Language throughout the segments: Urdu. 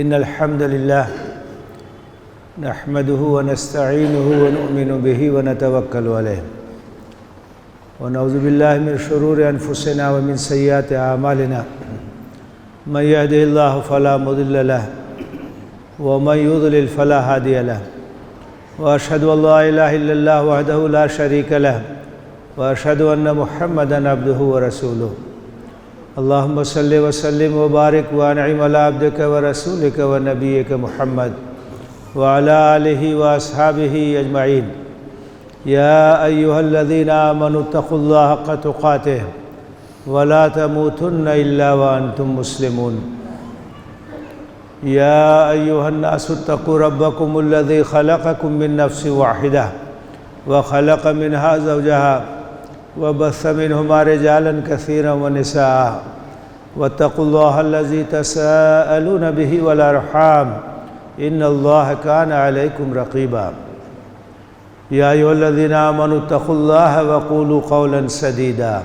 إن الحمد لله نحمده ونستعينه ونؤمن به ونتوكل عليه ونعوذ بالله من شرور أنفسنا ومن سيئات أعمالنا من يهده الله فلا مضل له ومن يضلل فلا هادي له وأشهد أن لا إله إلا الله وحده لا شريك له وأشهد أن محمدًا عبده ورسوله اللهم صل وسلم وبارك وأنعم على عبدك ورسولك ونبيك محمد وعلى آله وأصحابه أجمعين يا أيها الذين آمنوا اتقوا الله حق تقاته ولا تموتن إلا وأنتم مسلمون يا أيها الناس اتقوا ربكم الذي خلقكم من نفس واحدة وخلق منها زوجها وبث منهما رجالا كثيرا ونساء واتقوا الله الذي تساءلون به والأرحام إن الله كان عليكم رقيبا يا أيها الذين آمنوا اتقوا الله وقولوا قولا سديدا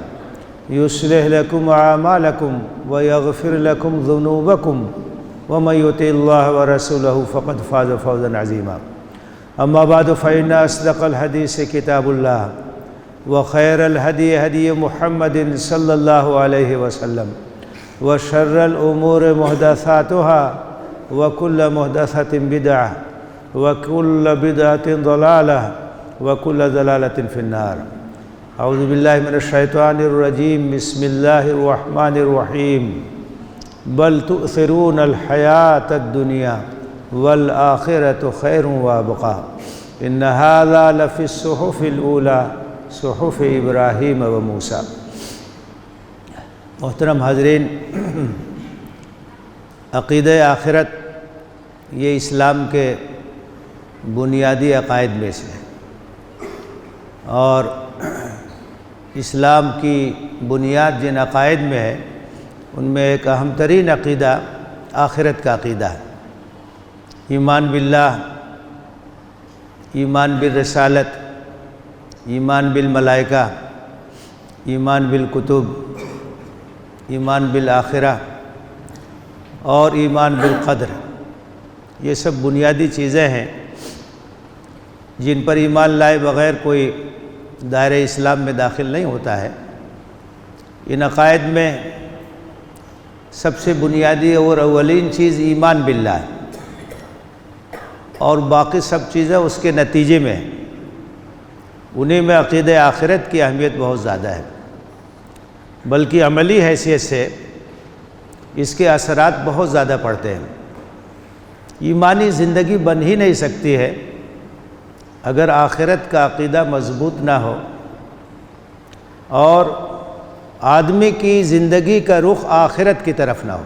يصلح لكم أعمالكم ويغفر لكم ذنوبكم ومن يطع الله ورسوله فقد فاز فوزا عظيما أما بعد فإن أصدق الحديث كتاب الله وخير الهدي هدي محمد صلى الله عليه وسلم وشر الأمور محدثاتها وكل محدثة بدعة وكل بدعة ضلالة وكل ضلالة في النار أعوذ بالله من الشيطان الرجيم بسم الله الرحمن الرحيم بل تؤثرون الحياة الدنيا والآخرة خير وأبقى إن هذا لفي الصحف الأولى صحف ابراہیم و موسیٰ۔ محترم حاضرین، عقیدہ آخرت یہ اسلام کے بنیادی عقائد میں سے ہے، اور اسلام کی بنیاد جن عقائد میں ہے ان میں ایک اہم ترین عقیدہ آخرت کا عقیدہ ہے۔ ایمان باللہ، ایمان بالرسالت، ایمان بالملائکہ، ایمان بالکتب، ایمان بالآخرہ اور ایمان بالقدر، یہ سب بنیادی چیزیں ہیں جن پر ایمان لائے بغیر کوئی دائرہ اسلام میں داخل نہیں ہوتا ہے۔ ان عقائد میں سب سے بنیادی اور اولین چیز ایمان باللہ ہے، اور باقی سب چیزیں اس کے نتیجے میں ہیں۔ انہیں میں عقیدہ آخرت کی اہمیت بہت زیادہ ہے، بلکہ عملی حیثیت سے اس کے اثرات بہت زیادہ پڑتے ہیں۔ ایمانی زندگی بن ہی نہیں سکتی ہے اگر آخرت کا عقیدہ مضبوط نہ ہو، اور آدمی کی زندگی کا رخ آخرت کی طرف نہ ہو۔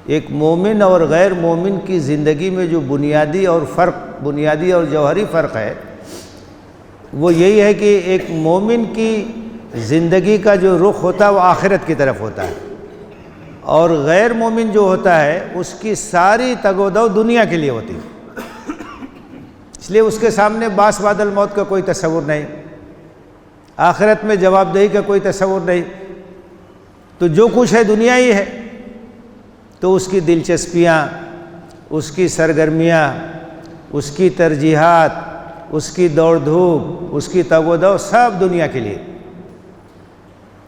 ایک مومن اور غیر مومن کی زندگی میں جو بنیادی اور جوہری فرق ہے وہ یہی ہے کہ ایک مومن کی زندگی کا جو رخ ہوتا ہے وہ آخرت کی طرف ہوتا ہے، اور غیر مومن جو ہوتا ہے اس کی ساری تگ و دو دنیا کے لیے ہوتی ہے۔ اس لیے اس کے سامنے باس بعد الموت کا کوئی تصور نہیں، آخرت میں جواب دہی کا کوئی تصور نہیں، تو جو کچھ ہے دنیا ہی ہے۔ تو اس کی دلچسپیاں، اس کی سرگرمیاں، اس کی ترجیحات، اس کی دوڑ دھوپ، اس کی تگ و دو سب دنیا کے لیے۔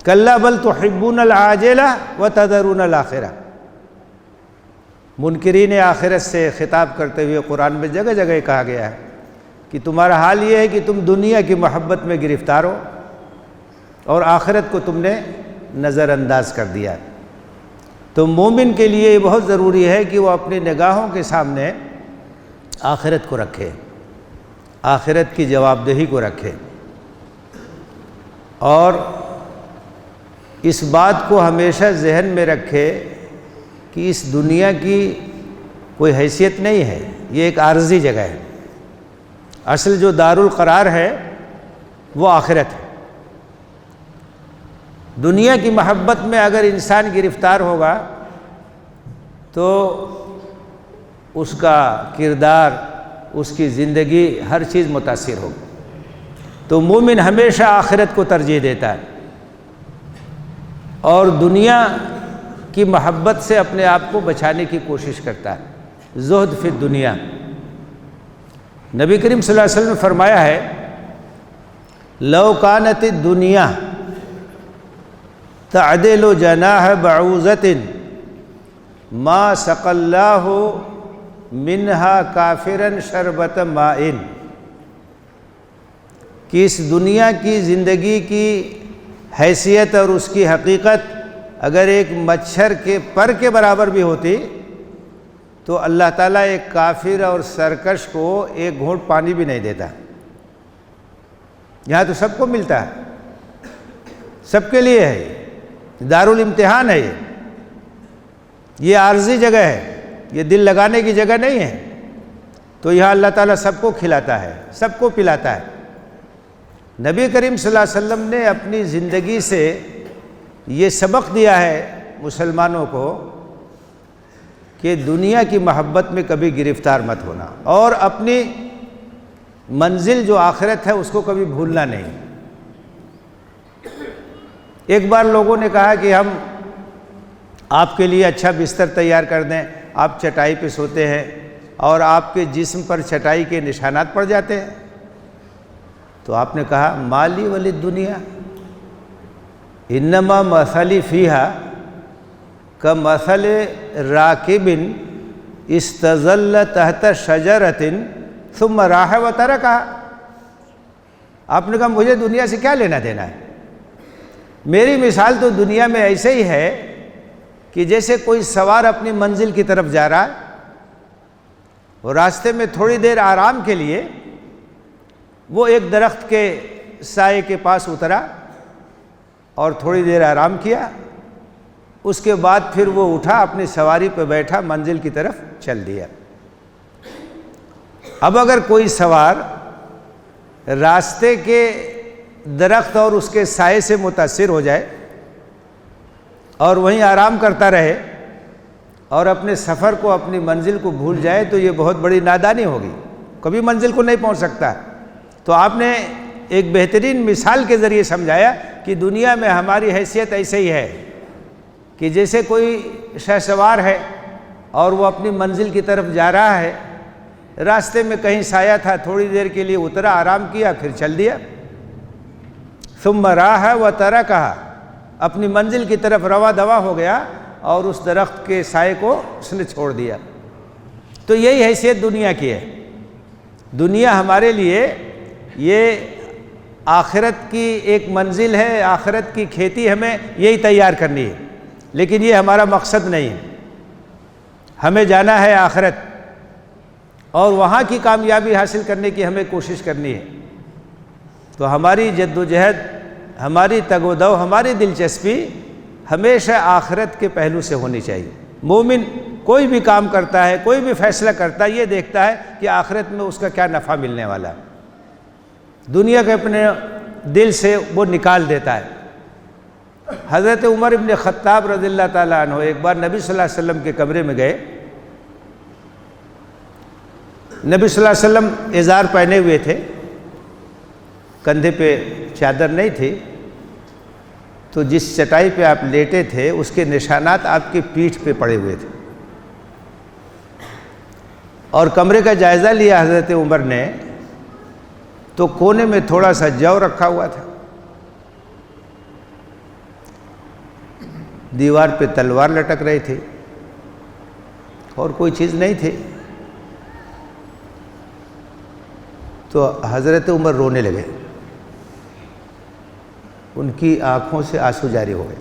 کلا بل تحبون العاجلہ وتذرون الآخرہ۔ منکرین آخرت سے خطاب کرتے ہوئے قرآن میں جگہ جگہ کہا گیا ہے کہ تمہارا حال یہ ہے کہ تم دنیا کی محبت میں گرفتار ہو اور آخرت کو تم نے نظر انداز کر دیا۔ تو مومن کے لیے یہ بہت ضروری ہے کہ وہ اپنی نگاہوں کے سامنے آخرت کو رکھے، آخرت کی جواب دہی کو رکھے، اور اس بات کو ہمیشہ ذہن میں رکھے کہ اس دنیا کی کوئی حیثیت نہیں ہے، یہ ایک عارضی جگہ ہے۔ اصل جو دارالقرار ہے وہ آخرت ہے۔ دنیا کی محبت میں اگر انسان گرفتار ہوگا تو اس کا کردار، اس کی زندگی، ہر چیز متاثر ہوگی۔ تو مومن ہمیشہ آخرت کو ترجیح دیتا ہے، اور دنیا کی محبت سے اپنے آپ کو بچانے کی کوشش کرتا ہے۔ زہد فی الدنیا، نبی کریم صلی اللہ علیہ وسلم نے فرمایا ہے لو کانت الدنیا تعدل جناح بعوضۃ ما سقى اللہ منہا کافرا شربۃ ماء، کہ اس دنیا کی زندگی کی حیثیت اور اس کی حقیقت اگر ایک مچھر کے پر کے برابر بھی ہوتی تو اللہ تعالیٰ ایک کافر اور سرکش کو ایک گھونٹ پانی بھی نہیں دیتا۔ یہاں تو سب کو ملتا ہے، سب کے لیے ہے، دارالامتحان ہے، یہ عارضی جگہ ہے، یہ دل لگانے کی جگہ نہیں ہے۔ تو یہاں اللہ تعالیٰ سب کو کھلاتا ہے، سب کو پلاتا ہے۔ نبی کریم صلی اللہ علیہ وسلم نے اپنی زندگی سے یہ سبق دیا ہے مسلمانوں کو کہ دنیا کی محبت میں کبھی گرفتار مت ہونا، اور اپنی منزل جو آخرت ہے اس کو کبھی بھولنا نہیں۔ ایک بار لوگوں نے کہا کہ ہم آپ کے لیے اچھا بستر تیار کر دیں، آپ چٹائی پہ سوتے ہیں اور آپ کے جسم پر چٹائی کے نشانات پڑ جاتے ہیں۔ تو آپ نے کہا مالی ولی دنیا انما مثلی فیہا کمثل راکب استظل تحت شجرۃ ثم راح وترکہا۔ آپ نے کہا مجھے دنیا سے کیا لینا دینا ہے، میری مثال تو دنیا میں ایسے ہی ہے کہ جیسے کوئی سوار اپنی منزل کی طرف جا رہا ہے، اور راستے میں تھوڑی دیر آرام کے لیے وہ ایک درخت کے سائے کے پاس اترا اور تھوڑی دیر آرام کیا، اس کے بعد پھر وہ اٹھا، اپنی سواری پہ بیٹھا، منزل کی طرف چل دیا۔ اب اگر کوئی سوار راستے کے درخت اور اس کے سائے سے متاثر ہو جائے اور وہیں آرام کرتا رہے اور اپنے سفر کو، اپنی منزل کو بھول جائے تو یہ بہت بڑی نادانی ہوگی، کبھی منزل کو نہیں پہنچ سکتا۔ تو آپ نے ایک بہترین مثال کے ذریعے سمجھایا کہ دنیا میں ہماری حیثیت ایسے ہی ہے کہ جیسے کوئی شہ سوار ہے اور وہ اپنی منزل کی طرف جا رہا ہے، راستے میں کہیں سایہ تھا، تھوڑی دیر کے لیے اترا، آرام کیا، پھر چل دیا۔ ثم راح وترکہا، اپنی منزل کی طرف رواں دواں ہو گیا اور اس درخت کے سائے کو اس نے چھوڑ دیا۔ تو یہی حیثیت دنیا کی ہے۔ دنیا ہمارے لیے یہ آخرت کی ایک منزل ہے، آخرت کی کھیتی ہمیں یہی تیار کرنی ہے، لیکن یہ ہمارا مقصد نہیں ہے۔ ہمیں جانا ہے آخرت، اور وہاں کی کامیابی حاصل کرنے کی ہمیں کوشش کرنی ہے۔ تو ہماری جد و جہد، ہماری تگ و دو، ہماری دلچسپی ہمیشہ آخرت کے پہلو سے ہونی چاہیے۔ مومن کوئی بھی کام کرتا ہے، کوئی بھی فیصلہ کرتا ہے، یہ دیکھتا ہے کہ آخرت میں اس کا کیا نفع ملنے والا ہے، دنیا کے اپنے دل سے وہ نکال دیتا ہے۔ حضرت عمر ابن خطاب رضی اللہ تعالیٰ عنہ ایک بار نبی صلی اللہ علیہ وسلم کے کمرے میں گئے۔ نبی صلی اللہ علیہ وسلم ازار پہنے ہوئے تھے، کندھے پہ چادر نہیں تھی، تو جس چٹائی پہ آپ لیٹے تھے اس کے نشانات آپ کی پیٹھ پہ پڑے ہوئے تھے۔ اور کمرے کا جائزہ لیا حضرت عمر نے تو کونے میں تھوڑا سا جو رکھا ہوا تھا، دیوار پہ تلوار لٹک رہی تھی، اور کوئی چیز نہیں تھی۔ تو حضرت عمر رونے لگے، ان کی آنکھوں سے آنسو جاری ہو گئے۔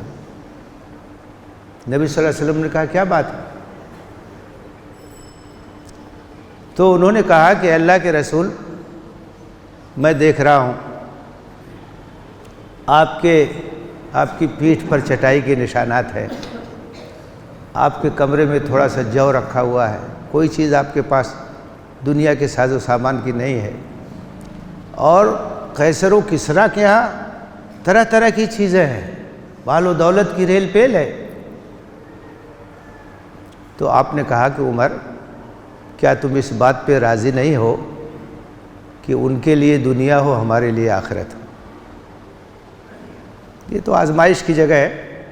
نبی صلی اللہ علیہ وسلم نے کہا کیا بات ہے؟ تو انہوں نے کہا کہ اللہ کے رسول، میں دیکھ رہا ہوں آپ کی پیٹھ پر چٹائی کے نشانات ہیں، آپ کے کمرے میں تھوڑا سا جو رکھا ہوا ہے، کوئی چیز آپ کے پاس دنیا کے ساز و سامان کی نہیں ہے، اور قیصر و کسریٰ کے ہاں طرح طرح کی چیزیں ہیں، مال و دولت کی ریل پیل ہے۔ تو آپ نے کہا کہ عمر، کیا تم اس بات پہ راضی نہیں ہو کہ ان کے لیے دنیا ہو، ہمارے لیے آخرت ہو؟ یہ تو آزمائش کی جگہ ہے۔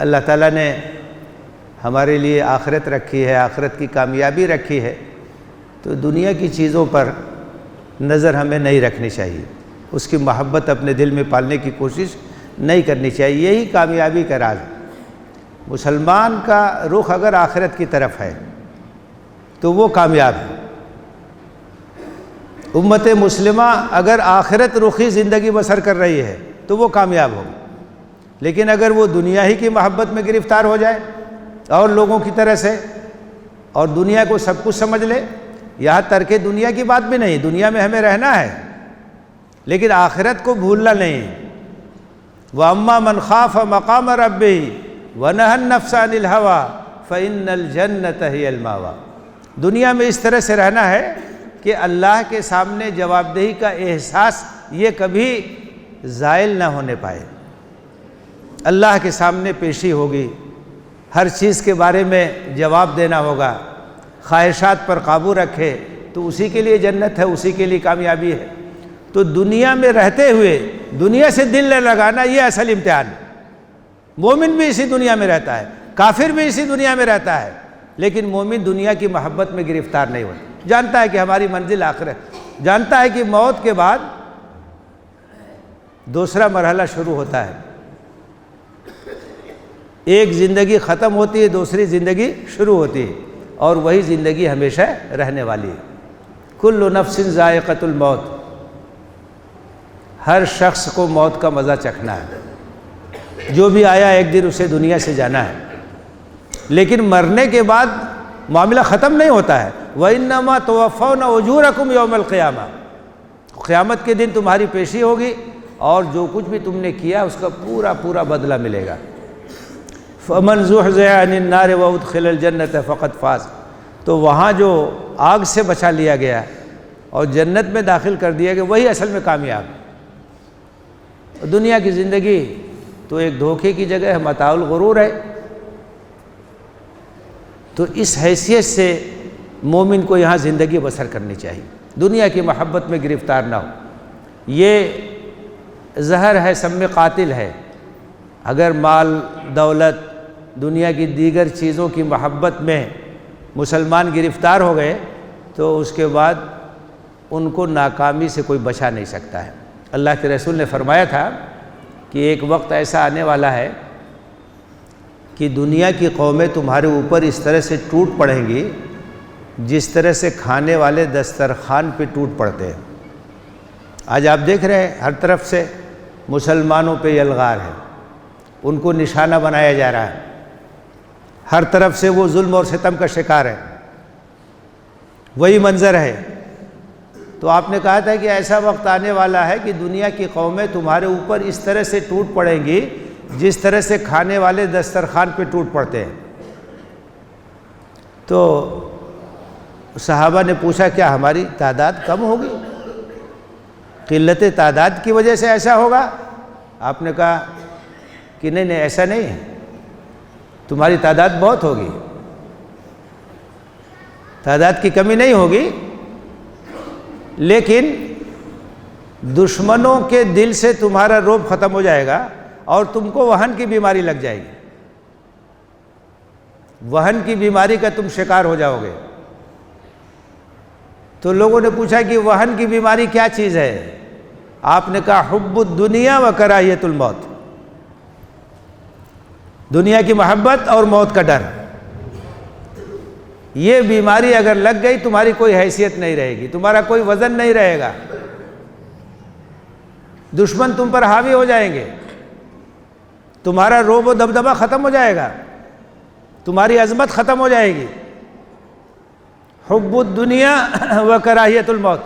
اللہ تعالیٰ نے ہمارے لیے آخرت رکھی ہے، آخرت کی کامیابی رکھی ہے، تو دنیا کی چیزوں پر نظر ہمیں نہیں رکھنی چاہیے، اس کی محبت اپنے دل میں پالنے کی کوشش نہیں کرنی چاہیے۔ یہی کامیابی کا راز ہے۔ مسلمان کا رخ اگر آخرت کی طرف ہے تو وہ کامیاب ہے۔ امت مسلمہ اگر آخرت رخی زندگی بسر کر رہی ہے تو وہ کامیاب ہوگی، لیکن اگر وہ دنیا ہی کی محبت میں گرفتار ہو جائے اور لوگوں کی طرح سے، اور دنیا کو سب کچھ سمجھ لے، یہاں ترک دنیا کی بات بھی نہیں، دنیا میں ہمیں رہنا ہے لیکن آخرت کو بھولنا نہیں۔ وَأَمَّا مَنْ خَافَ مَقَامَ رَبِّهِ وَنَهَى النَّفْسَ عَنِ الْهَوَىٰ فَإِنَّ الْجَنَّةَ هِيَ الْمَأْوَىٰ۔ دنیا میں اس طرح سے رہنا ہے کہ اللہ کے سامنے جواب دہی کا احساس یہ کبھی زائل نہ ہونے پائے۔ اللہ کے سامنے پیشی ہوگی، ہر چیز کے بارے میں جواب دینا ہوگا، خواہشات پر قابو رکھے تو اسی کے لیے جنت ہے، اسی کے لیے کامیابی ہے۔ تو دنیا میں رہتے ہوئے دنیا سے دل نہ لگانا، یہ اصل امتحان ہے۔ مومن بھی اسی دنیا میں رہتا ہے، کافر بھی اسی دنیا میں رہتا ہے، لیکن مومن دنیا کی محبت میں گرفتار نہیں ہوتا، جانتا ہے کہ ہماری منزل آخرت، جانتا ہے کہ موت کے بعد دوسرا مرحلہ شروع ہوتا ہے، ایک زندگی ختم ہوتی ہے، دوسری زندگی شروع ہوتی ہے، اور وہی زندگی ہمیشہ رہنے والی ہے۔ کل نفس ذائقۃ الموت، ہر شخص کو موت کا مزہ چکھنا ہے، جو بھی آیا ایک دن اسے دنیا سے جانا ہے، لیکن مرنے کے بعد معاملہ ختم نہیں ہوتا ہے۔ وَإِنَّمَا تُوَفَّوْنَ أُجُورَكُمْ يَوْمَ الْقِيَامَةِ، قیامت کے دن تمہاری پیشی ہوگی اور جو کچھ بھی تم نے کیا اس کا پورا پورا بدلہ ملے گا۔ فَمَنْ زُحْزِحَ عَنِ النَّارِ وَأُدْخِلَ الْجَنَّةَ فَقَدْ فَازَ، تو وہاں جو آگ سے بچا لیا گیا اور جنت میں داخل کر دیا گیا وہی اصل میں کامیاب ہے۔ دنیا کی زندگی تو ایک دھوکے کی جگہ ہے، متاع الغرور ہے۔ تو اس حیثیت سے مومن کو یہاں زندگی بسر کرنی چاہیے، دنیا کی محبت میں گرفتار نہ ہو۔ یہ زہر ہے، سم قاتل ہے۔ اگر مال، دولت، دنیا کی دیگر چیزوں کی محبت میں مسلمان گرفتار ہو گئے تو اس کے بعد ان کو ناکامی سے کوئی بچا نہیں سکتا ہے۔ اللہ کے رسول نے فرمایا تھا کہ ایک وقت ایسا آنے والا ہے کہ دنیا کی قومیں تمہارے اوپر اس طرح سے ٹوٹ پڑیں گی جس طرح سے کھانے والے دسترخوان پہ ٹوٹ پڑتے ہیں۔ آج آپ دیکھ رہے ہیں ہر طرف سے مسلمانوں پہ یلغار ہے، ان کو نشانہ بنایا جا رہا ہے، ہر طرف سے وہ ظلم اور ستم کا شکار ہے، وہی منظر ہے۔ تو آپ نے کہا تھا کہ ایسا وقت آنے والا ہے کہ دنیا کی قومیں تمہارے اوپر اس طرح سے ٹوٹ پڑیں گی جس طرح سے کھانے والے دسترخوان پہ ٹوٹ پڑتے ہیں۔ تو صحابہ نے پوچھا کیا ہماری تعداد کم ہوگی؟ قلت تعداد کی وجہ سے ایسا ہوگا؟ آپ نے کہا کہ نہیں ایسا نہیں ہے، تمہاری تعداد بہت ہوگی، تعداد کی کمی نہیں ہوگی، لیکن دشمنوں کے دل سے تمہارا رعب ختم ہو جائے گا اور تم کو وہن کی بیماری لگ جائے گی، وہن کی بیماری کا تم شکار ہو جاؤ گے۔ تو لوگوں نے پوچھا کہ وہن کی بیماری کیا چیز ہے؟ آپ نے کہا حب الدنیا و کراہیت الموت، دنیا کی محبت اور موت کا ڈر۔ یہ بیماری اگر لگ گئی تمہاری کوئی حیثیت نہیں رہے گی، تمہارا کوئی وزن نہیں رہے گا، دشمن تم پر حاوی ہو جائیں گے، تمہارا رعب و دبدبہ ختم ہو جائے گا، تمہاری عظمت ختم ہو جائے گی۔ حب الدنیا و کراہیت الموت،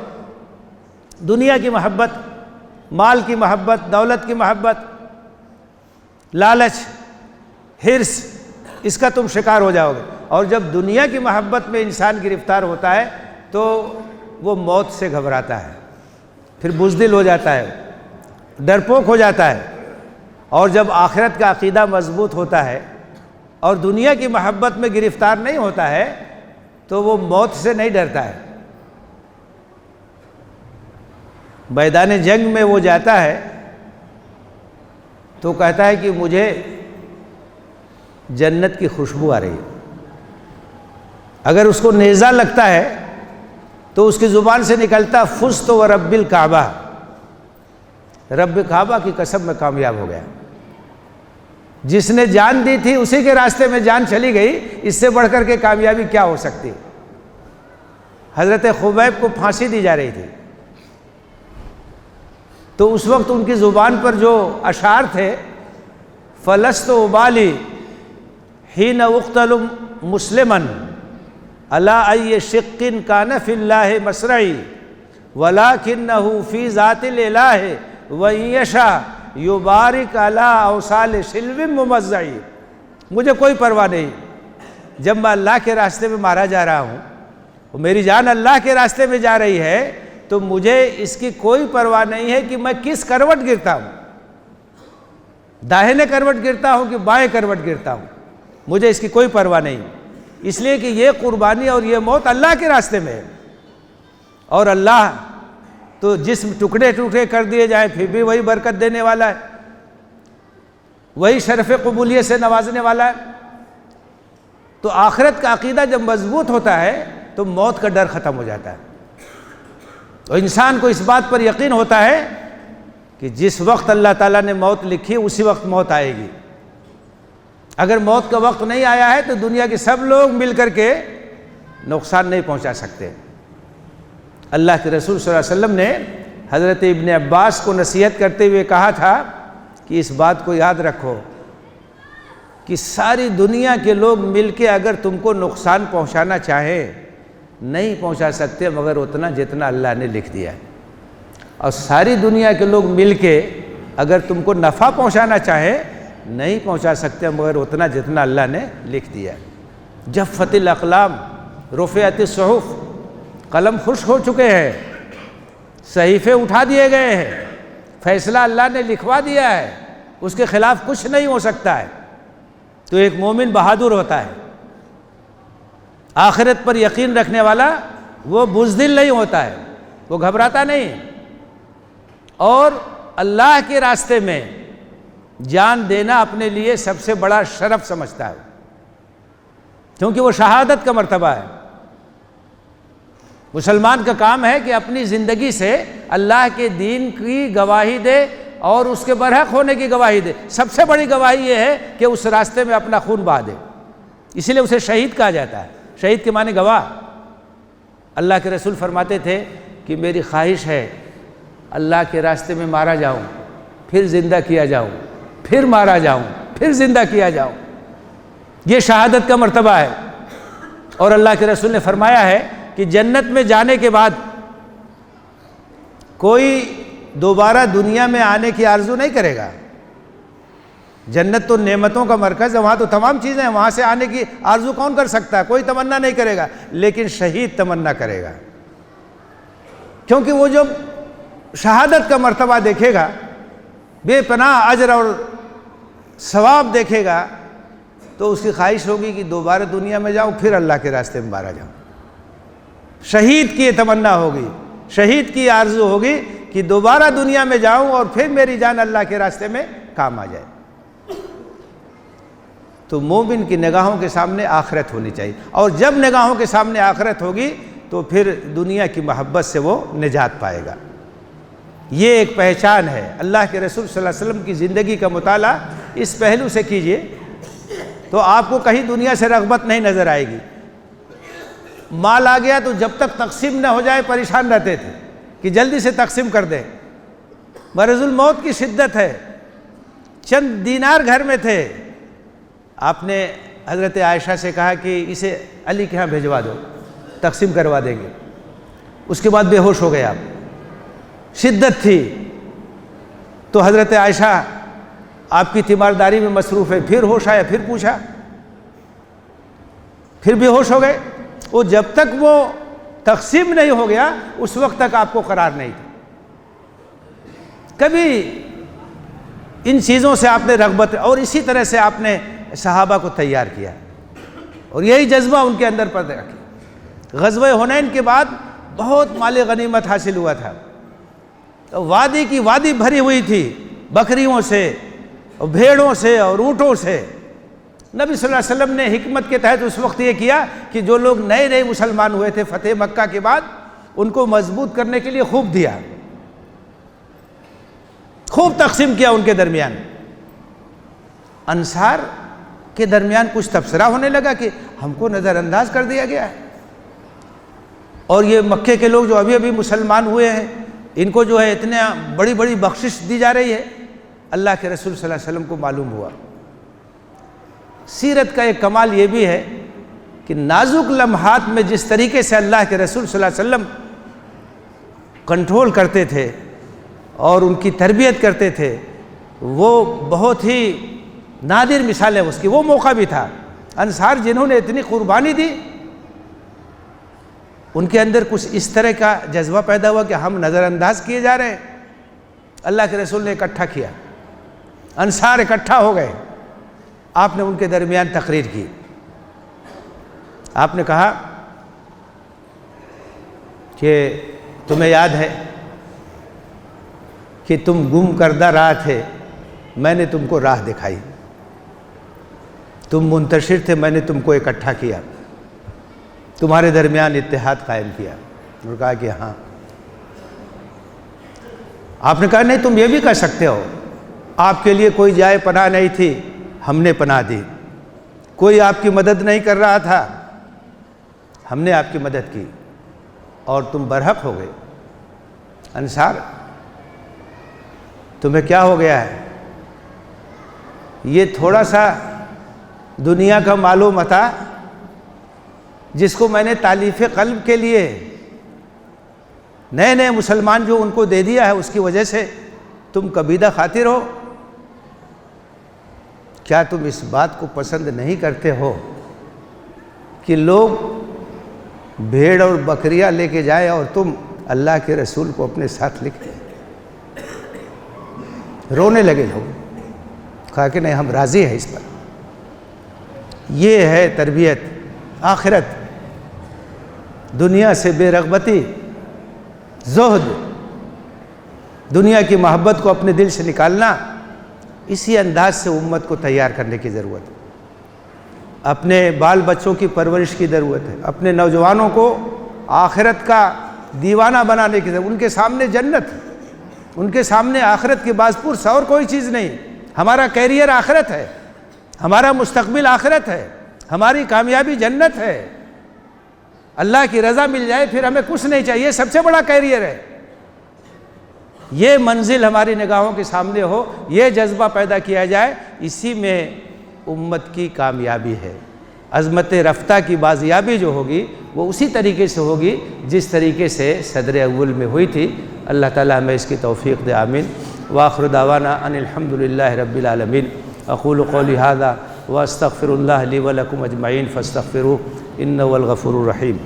دنیا کی محبت، مال کی محبت، دولت کی محبت، لالچ، حرص، اس کا تم شکار ہو جاؤ گے۔ اور جب دنیا کی محبت میں انسان گرفتار ہوتا ہے تو وہ موت سے گھبراتا ہے، پھر بزدل ہو جاتا ہے، ڈرپوک ہو جاتا ہے۔ اور جب آخرت کا عقیدہ مضبوط ہوتا ہے اور دنیا کی محبت میں گرفتار نہیں ہوتا ہے تو وہ موت سے نہیں ڈرتا ہے۔ میدان جنگ میں وہ جاتا ہے تو کہتا ہے کہ مجھے جنت کی خوشبو آ رہی ہے۔ اگر اس کو نیزہ لگتا ہے تو اس کی زبان سے نکلتا فزت و رب الکعبہ، رب کعبہ کی قسم میں کامیاب ہو گیا۔ جس نے جان دی تھی اسی کے راستے میں جان چلی گئی، اس سے بڑھ کر کے کامیابی کیا ہو سکتی؟ حضرت خبیب کو پھانسی دی جا رہی تھی، تو اس وقت ان کی زبان پر جو اشعار تھے، فلست ابالی حین اقتل مسلما علی ای شق کان فی اللہ مسرعی ولکنہ فی ذات الالہ وان یشاء یبارک علی اوصال سلو ممزعی۔ مجھے کوئی پرواہ نہیں، جب میں اللہ کے راستے میں مارا جا رہا ہوں، میری جان اللہ کے راستے میں جا رہی ہے، تو مجھے اس کی کوئی پرواہ نہیں ہے کہ میں کس کروٹ گرتا ہوں، داہنے کروٹ گرتا ہوں کہ بائیں کروٹ گرتا ہوں، مجھے اس کی کوئی پرواہ نہیں، اس لیے کہ یہ قربانی اور یہ موت اللہ کے راستے میں ہے۔ اور اللہ تو جسم ٹکڑے ٹکڑے کر دیے جائیں پھر بھی وہی برکت دینے والا ہے، وہی شرف قبولیت سے نوازنے والا ہے۔ تو آخرت کا عقیدہ جب مضبوط ہوتا ہے تو موت کا ڈر ختم ہو جاتا ہے، اور انسان کو اس بات پر یقین ہوتا ہے کہ جس وقت اللہ تعالیٰ نے موت لکھی اسی وقت موت آئے گی۔ اگر موت کا وقت نہیں آیا ہے تو دنیا کے سب لوگ مل کر کے نقصان نہیں پہنچا سکتے۔ اللہ کے رسول صلی اللہ علیہ وسلم نے حضرت ابن عباس کو نصیحت کرتے ہوئے کہا تھا کہ اس بات کو یاد رکھو کہ ساری دنیا کے لوگ مل کے اگر تم کو نقصان پہنچانا چاہیں نہیں پہنچا سکتے مگر اتنا جتنا اللہ نے لکھ دیا ہے، اور ساری دنیا کے لوگ مل کے اگر تم کو نفع پہنچانا چاہیں نہیں پہنچا سکتے مگر اتنا جتنا اللہ نے لکھ دیا ہے۔ جفت الاقلام رفعت الصحف، قلم خشک ہو چکے ہیں، صحیفے اٹھا دیے گئے ہیں، فیصلہ اللہ نے لکھوا دیا ہے، اس کے خلاف کچھ نہیں ہو سکتا ہے۔ تو ایک مومن بہادر ہوتا ہے، آخرت پر یقین رکھنے والا، وہ بزدل نہیں ہوتا ہے، وہ گھبراتا نہیں، اور اللہ کے راستے میں جان دینا اپنے لیے سب سے بڑا شرف سمجھتا ہے، کیونکہ وہ شہادت کا مرتبہ ہے۔ مسلمان کا کام ہے کہ اپنی زندگی سے اللہ کے دین کی گواہی دے اور اس کے برحق ہونے کی گواہی دے۔ سب سے بڑی گواہی یہ ہے کہ اس راستے میں اپنا خون بہا دے، اسی لیے اسے شہید کہا جاتا ہے۔ شہید کے معنی گواہ۔ اللہ کے رسول فرماتے تھے کہ میری خواہش ہے اللہ کے راستے میں مارا جاؤں، پھر زندہ کیا جاؤں، پھر مارا جاؤں، پھر زندہ کیا جاؤں۔ یہ شہادت کا مرتبہ ہے۔ اور اللہ کے رسول نے فرمایا ہے کہ جنت میں جانے کے بعد کوئی دوبارہ دنیا میں آنے کی آرزو نہیں کرے گا۔ جنت تو نعمتوں کا مرکز ہے، وہاں تو تمام چیزیں ہیں، وہاں سے آنے کی آرزو کون کر سکتا ہے؟ کوئی تمنا نہیں کرے گا، لیکن شہید تمنا کرے گا، کیونکہ وہ جو شہادت کا مرتبہ دیکھے گا، بے پناہ اجر اور ثواب دیکھے گا، تو اس کی خواہش ہوگی کہ دوبارہ دنیا میں جاؤں، پھر اللہ کے راستے میں مارا جاؤں۔ شہید کی یہ تمنا ہوگی، شہید کی آرزو ہوگی کہ دوبارہ دنیا میں جاؤں اور پھر میری جان اللہ کے راستے میں کام آ جائے۔ تو مومن کی نگاہوں کے سامنے آخرت ہونی چاہیے، اور جب نگاہوں کے سامنے آخرت ہوگی تو پھر دنیا کی محبت سے وہ نجات پائے گا۔ یہ ایک پہچان ہے۔ اللہ کے رسول صلی اللہ علیہ وسلم کی زندگی کا مطالعہ اس پہلو سے کیجئے تو آپ کو کہیں دنیا سے رغبت نہیں نظر آئے گی۔ مال آ گیا تو جب تک تقسیم نہ ہو جائے پریشان رہتے تھے کہ جلدی سے تقسیم کر دیں۔ مرض الموت کی شدت ہے، چند دینار گھر میں تھے، آپ نے حضرت عائشہ سے کہا کہ اسے علی کے ہاں بھیجوا دو، تقسیم کروا دیں گے۔ اس کے بعد بے ہوش ہو گئے آپ، شدت تھی۔ تو حضرت عائشہ آپ کی تیمارداری میں مصروف ہے، پھر ہوش آیا، پھر پوچھا، پھر بے ہوش ہو گئے۔ وہ جب تک وہ تقسیم نہیں ہو گیا اس وقت تک آپ کو قرار نہیں تھا۔ کبھی ان چیزوں سے آپ نے رغبت، اور اسی طرح سے آپ نے صحابہ کو تیار کیا، اور یہی جذبہ ان کے اندر پیدا کیا۔ غزوہ حنین کے بعد بہت مال غنیمت حاصل ہوا تھا، تو وادی کی وادی بھری ہوئی تھی، بکریوں سے اور بھیڑوں سے اور اونٹوں سے۔ نبی صلی اللہ علیہ وسلم نے حکمت کے تحت اس وقت یہ کیا کہ جو لوگ نئے نئے مسلمان ہوئے تھے فتح مکہ کے بعد، ان کو مضبوط کرنے کے لیے خوب دیا، خوب تقسیم کیا ان کے درمیان۔ انصار کے درمیان کچھ تبصرہ ہونے لگا کہ ہم کو نظر انداز کر دیا گیا ہے، اور یہ مکے کے لوگ جو ابھی ابھی مسلمان ہوئے ہیں ان کو جو ہے اتنے بڑی بڑی بخشش دی جا رہی ہے۔ اللہ کے رسول صلی اللہ علیہ وسلم کو معلوم ہوا۔ سیرت کا ایک کمال یہ بھی ہے کہ نازک لمحات میں جس طریقے سے اللہ کے رسول صلی اللہ علیہ وسلم کنٹرول کرتے تھے اور ان کی تربیت کرتے تھے، وہ بہت ہی نادر مثال ہے اس کی۔ وہ موقع بھی تھا، انصار جنہوں نے اتنی قربانی دی، ان کے اندر کچھ اس طرح کا جذبہ پیدا ہوا کہ ہم نظر انداز کیے جا رہے ہیں۔ اللہ کے رسول نے اکٹھا کیا، انصار اکٹھا ہو گئے، آپ نے ان کے درمیان تقریر کی۔ آپ نے کہا کہ تمہیں یاد ہے کہ تم گم کردہ راہ تھے، میں نے تم کو راہ دکھائی، تم منتشر تھے، میں نے تم کو اکٹھا کیا، تمہارے درمیان اتحاد قائم کیا۔ انہوں نے کہا کہ ہاں۔ آپ نے کہا نہیں، تم یہ بھی کہہ سکتے ہو آپ کے لیے کوئی جائے پناہ نہیں تھی، ہم نے پناہ دی، کوئی آپ کی مدد نہیں کر رہا تھا، ہم نے آپ کی مدد کی، اور تم برحق ہو گئے۔ انصار، تمہیں کیا ہو گیا ہے؟ یہ تھوڑا سا دنیا کا مال و متاع جس کو میں نے تالیف قلب کے لیے نئے نئے مسلمان جو ان کو دے دیا ہے، اس کی وجہ سے تم کبیدہ خاطر ہو؟ کیا تم اس بات کو پسند نہیں کرتے ہو کہ لوگ بھیڑ اور بکریاں لے کے جائیں اور تم اللہ کے رسول کو اپنے ساتھ لکھتے؟ رونے لگے لوگ۔ کہا کہ نہیں، ہم راضی ہیں اس پر۔ یہ ہے تربیت، آخرت، دنیا سے بے رغبتی، زہد، دنیا کی محبت کو اپنے دل سے نکالنا۔ اسی انداز سے امت کو تیار کرنے کی ضرورت ہے، اپنے بال بچوں کی پرورش کی ضرورت ہے، اپنے نوجوانوں کو آخرت کا دیوانہ بنانے کی ضرورت۔ ان کے سامنے جنت، ان کے سامنے آخرت کی باز پرس، اور کوئی چیز نہیں۔ ہمارا کیریئر آخرت ہے، ہمارا مستقبل آخرت ہے، ہماری کامیابی جنت ہے۔ اللہ کی رضا مل جائے پھر ہمیں کچھ نہیں چاہیے، سب سے بڑا کیریئر ہے۔ یہ منزل ہماری نگاہوں کے سامنے ہو، یہ جذبہ پیدا کیا جائے، اسی میں امت کی کامیابی ہے۔ عظمت رفتہ کی بازیابی جو ہوگی وہ اسی طریقے سے ہوگی جس طریقے سے صدر اول میں ہوئی تھی۔ اللہ تعالیٰ ہمیں اس کی توفیق دے، آمین۔ وآخر دعوانا ان الحمد للہ رب العالمین۔ اقول قولی ھذا واستغفر اللہ لی ولکم اجمعین فاستغفروہ انہ هو الغفور الرحیم۔